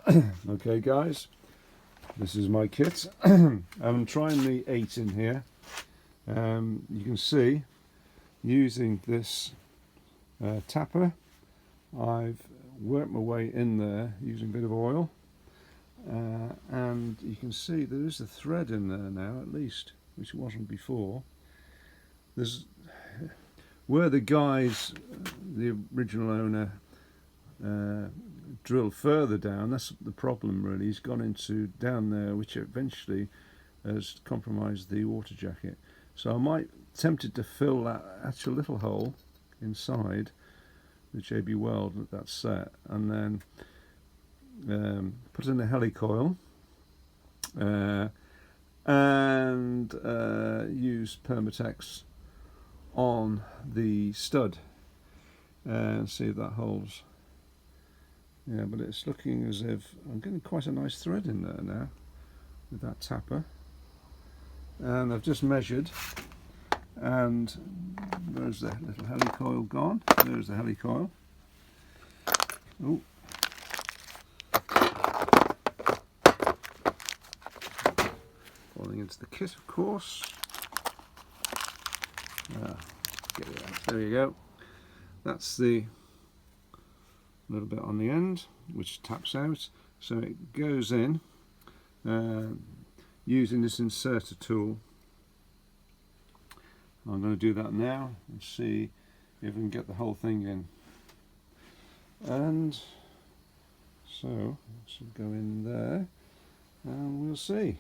Okay guys, this is my kit. I'm trying the 8 in here. You can see using this tapper I've worked my way in there using a bit of oil, and you can see there is a thread in there now, at least, which wasn't before. There's where the guys, the original owner, drilled further down. That's the problem really. He's gone into down there, which eventually has compromised the water jacket. So I might tempted to fill that actual little hole inside the JB Weld that's set, and then put in a helicoil and use Permatex on the stud and see if that holds. Yeah, but it's looking as if I'm getting quite a nice thread in there now with that tapper. And I've just measured, and there's the little helicoil gone. There's the helicoil. Oh. Falling into the kit, of course. Get it out. There you go. That's the little bit on the end which taps out, so it goes in using this inserter tool. I'm going to do that now and see if we can get the whole thing in. And so it should go in there and we'll see.